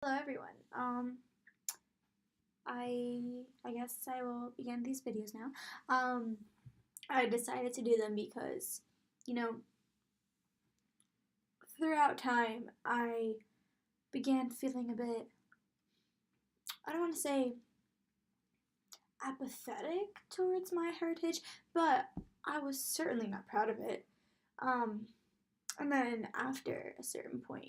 Hello everyone. I guess I will begin these videos now. I decided to do them because, you know, throughout time I began feeling a bit, I don't want to say apathetic towards my heritage, but I was certainly not proud of it. Um, and then after a certain point,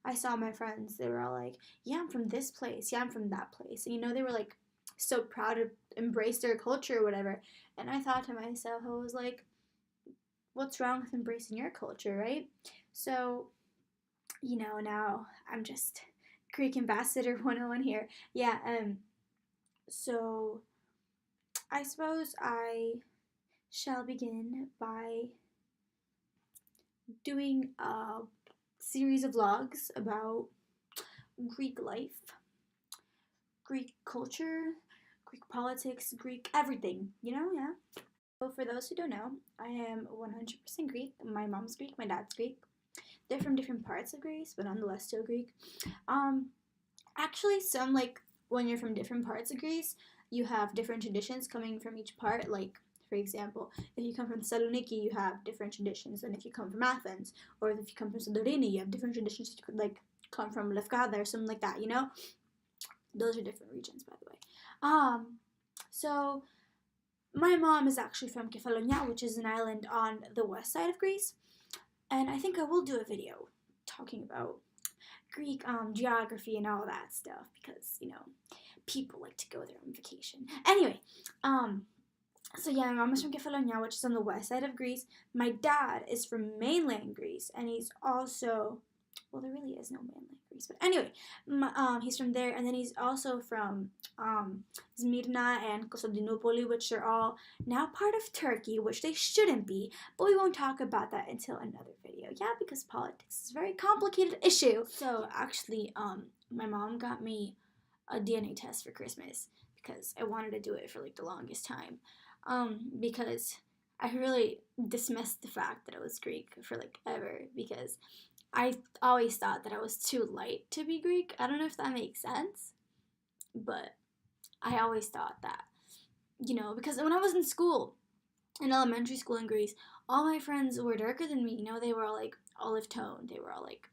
I saw my friends, they were all like, yeah, I'm from this place, yeah, I'm from that place. And they were like so proud to embrace their culture or whatever. And I thought to myself, I was like, what's wrong with embracing your culture, right? So, now I'm just Greek ambassador 101 here. Yeah, so I suppose I shall begin by doing a series of vlogs about Greek life, Greek culture, Greek politics, Greek everything, yeah. So for those who don't know, I am 100% Greek. My mom's Greek, my dad's Greek. They're from different parts of Greece, but nonetheless still Greek. Um, Actually, some like when you're from different parts of Greece, you have different traditions coming from each part. Like, for example, if you come from Thessaloniki, you have different traditions than if you come from Athens, or if you come from Santorini, you have different traditions. You could like come from Lefkada or something like that. Those are different regions, by the way. So my mom is actually from Kefalonia, which is an island on the west side of Greece, and I think I will do a video talking about Greek geography and all that stuff because people like to go there on vacation. Anyway, so yeah, my mom is from Kefalonia, which is on the west side of Greece. My dad is from mainland Greece, and he's also, well, there really is no mainland Greece, but anyway, he's from there, and then he's also from Smyrna and Konstantinopoli, which are all now part of Turkey, which they shouldn't be, but we won't talk about that until another video. Yeah, because politics is a very complicated issue. So actually, my mom got me a DNA test for Christmas because I wanted to do it for like the longest time. Because I really dismissed the fact that I was Greek for like ever because I always thought that I was too light to be Greek. I don't know if that makes sense, but I always thought that, because when I was in school, in elementary school in Greece, all my friends were darker than me. They were all like olive toned. They were all like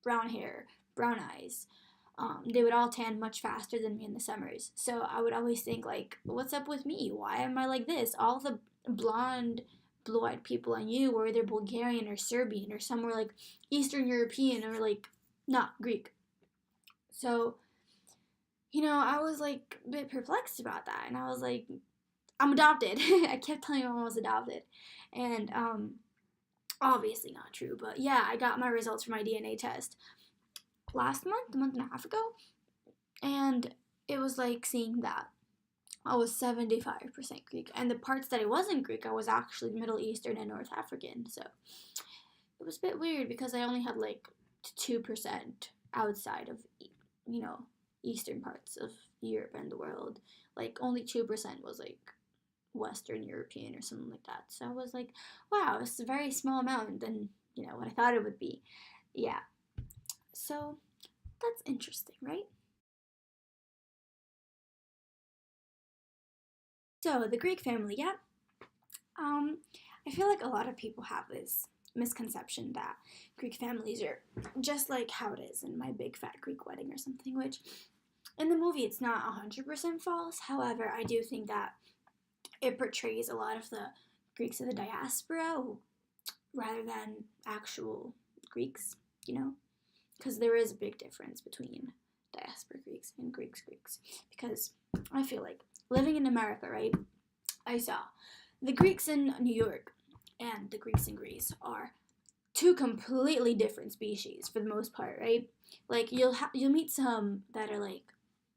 brown hair, brown eyes. They would all tan much faster than me in the summers. So I would always think like, what's up with me? Why am I like this? All the blonde, blue-eyed people I knew were either Bulgarian or Serbian or somewhere like Eastern European or like not Greek. So, I was like a bit perplexed about that. And I was like, I'm adopted. I kept telling my mom I was adopted. And obviously not true. But yeah, I got my results for my DNA test last month, a month and a half ago. And it was like seeing that I was 75% Greek. And the parts that I wasn't Greek, I was actually Middle Eastern and North African. So it was a bit weird because I only had like 2% outside of, eastern parts of Europe and the world. Like only 2% was like Western European or something like that. So I was like, wow, it's a very small amount than, what I thought it would be. Yeah. So that's interesting, right? So the Greek family, yeah. I feel like a lot of people have this misconception that Greek families are just like how it is in My Big Fat Greek Wedding or something, which in the movie it's not 100% false. However, I do think that it portrays a lot of the Greeks of the diaspora rather than actual Greeks, because there is a big difference between diaspora Greeks and Greeks. Because I feel like living in America, right, I saw the Greeks in New York and the Greeks in Greece are two completely different species for the most part, right? Like you'll meet some that are like,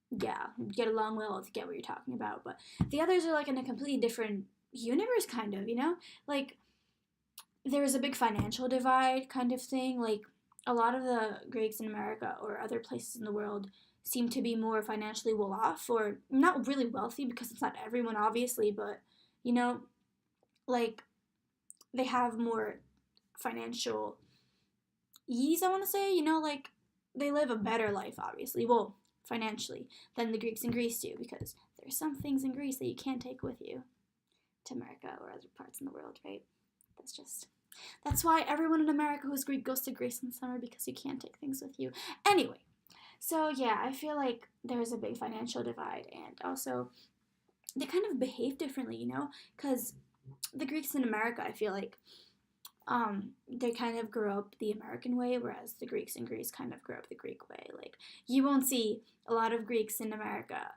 yeah, get along well if you get what you're talking about, but the others are like in a completely different universe, kind of, like there's a big financial divide kind of thing. Like a lot of the Greeks in America or other places in the world seem to be more financially well off, or not really wealthy because it's not everyone obviously, but like they have more financial ease, I want to say, like they live a better life, obviously, well, financially, than the Greeks in Greece do, because there's some things in Greece that you can't take with you to America or other parts in the world, right? That's why everyone in America who's Greek goes to Greece in summer, because you can't take things with you. Anyway, so yeah, I feel like there's a big financial divide, and also they kind of behave differently, because the Greeks in America, I feel like they kind of grew up the American way, whereas the Greeks in Greece kind of grew up the Greek way. Like, you won't see a lot of Greeks in America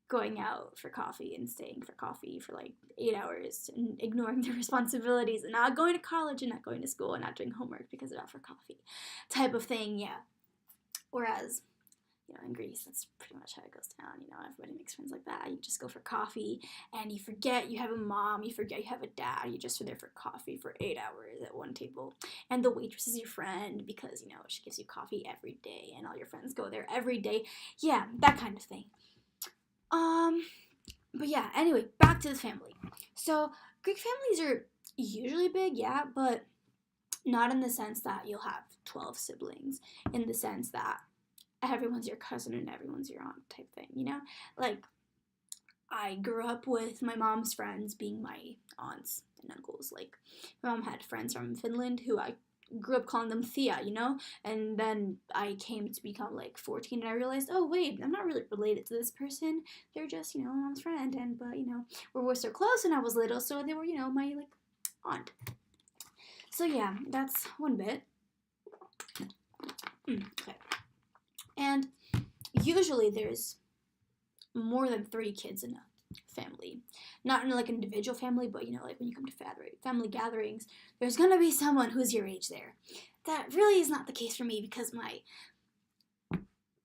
going out for coffee and staying for coffee for like 8 hours and ignoring their responsibilities and not going to college and not going to school and not doing homework because they're out for coffee type of thing, yeah. Whereas, in Greece, that's pretty much how it goes down. Everybody makes friends like that. You just go for coffee, and you forget you have a mom, you forget you have a dad. You just are there for coffee for 8 hours at one table, and the waitress is your friend because she gives you coffee every day, and all your friends go there every day. Yeah, that kind of thing. But yeah. Anyway, back to the family. So Greek families are usually big, yeah, but not in the sense that you'll have 12 siblings. In the sense that everyone's your cousin and everyone's your aunt type thing, Like, I grew up with my mom's friends being my aunts and uncles. Like, my mom had friends from Finland who I grew up calling them Thea, And then I came to become like 14 and I realized, oh wait, I'm not really related to this person. They're just, my mom's friend. But we were so close when I was little, so they were, my like aunt. So yeah, that's one bit. Okay. And usually there's more than 3 kids in a family. Not in like an individual family, but like when you come to family gatherings, there's gonna be someone who's your age there. That really is not the case for me because my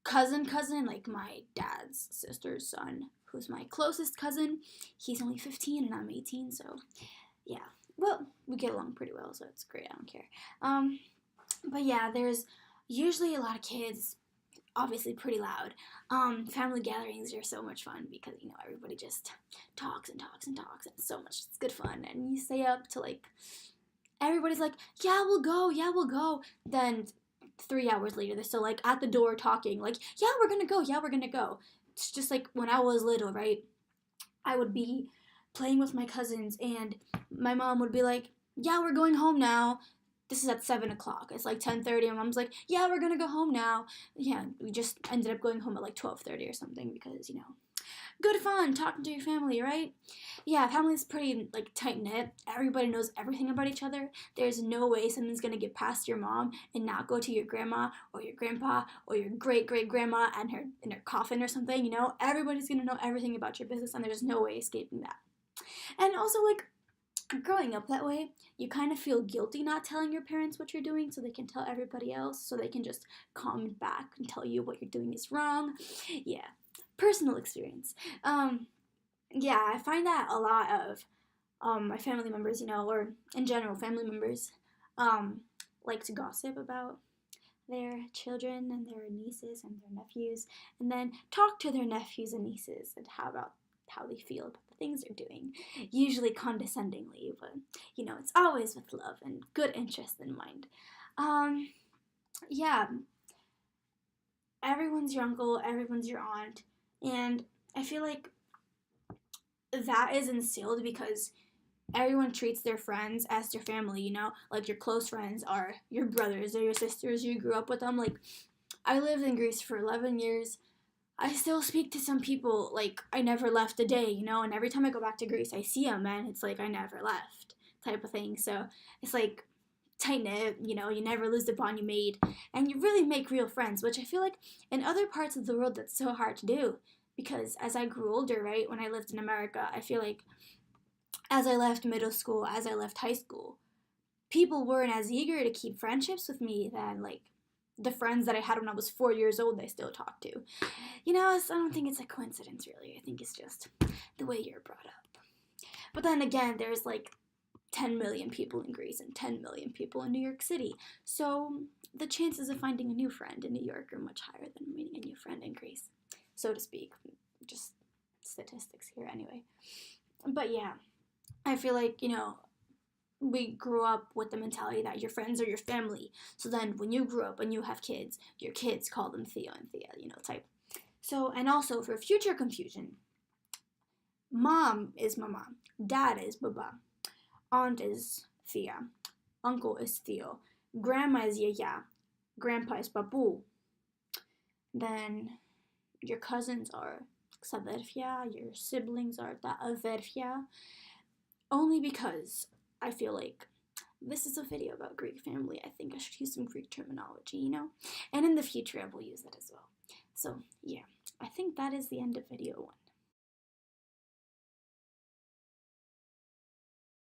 cousin, like my dad's sister's son, who's my closest cousin, he's only 15 and I'm 18, so yeah. Well, we get along pretty well, so it's great, I don't care. But yeah, there's usually a lot of kids, obviously pretty loud. Family gatherings are so much fun because, everybody just talks and talks and talks, and it's good fun, and you stay up to, like, everybody's like, yeah, we'll go, then 3 hours later, they're still, like, at the door talking, like, yeah, we're gonna go. It's just like when I was little, right? I would be playing with my cousins, and my mom would be like, yeah, we're going home now. This is at 7 o'clock. It's like 10:30, and mom's like, yeah, we're gonna go home now. Yeah, we just ended up going home at like 12:30 or something because, good fun talking to your family, right? Yeah, family's pretty like tight-knit. Everybody knows everything about each other. There's no way something's gonna get past your mom and not go to your grandma or your grandpa or your great-great-grandma and her in her coffin or something, Everybody's gonna know everything about your business, and there's no way escaping that. And also, like, growing up that way, you kind of feel guilty not telling your parents what you're doing so they can tell everybody else, so they can just comment back and tell you what you're doing is wrong. Yeah, personal experience. Yeah, I find that a lot of my family members, or in general, family members like to gossip about their children and their nieces and their nephews, and then talk to their nephews and nieces and how they feel about the things they're doing, usually condescendingly, but it's always with love and good interest in mind. Yeah, everyone's your uncle, everyone's your aunt, and I feel like that is instilled because everyone treats their friends as their family, like your close friends are your brothers or your sisters, you grew up with them. Like, I lived in Greece for 11 years. I still speak to some people like I never left a day, and every time I go back to Greece, I see them, and it's like I never left type of thing. So it's like tight-knit, you never lose the bond you made, and you really make real friends, which I feel like in other parts of the world that's so hard to do, because as I grew older, right, when I lived in America, I feel like as I left middle school, as I left high school, people weren't as eager to keep friendships with me than, like, the friends that I had when I was 4 years old I still talk to. I don't think it's a coincidence, really. I think it's just the way you're brought up. But then again, there's like 10 million people in Greece and 10 million people in New York City. So the chances of finding a new friend in New York are much higher than meeting a new friend in Greece, so to speak. Just statistics here anyway. But yeah, I feel like, we grew up with the mentality that your friends are your family. So then when you grow up and you have kids, your kids call them Theo and Thea, type. So, and also for future confusion, mom is mama, dad is baba, aunt is Thea, uncle is Theo, grandma is Yaya, grandpa is babu. Then your cousins are Xaverfia, your siblings are Ta'averfia. Only because I feel like this is a video about Greek family. I think I should use some Greek terminology, And in the future I will use it as well. So, yeah, I think that is the end of video 1.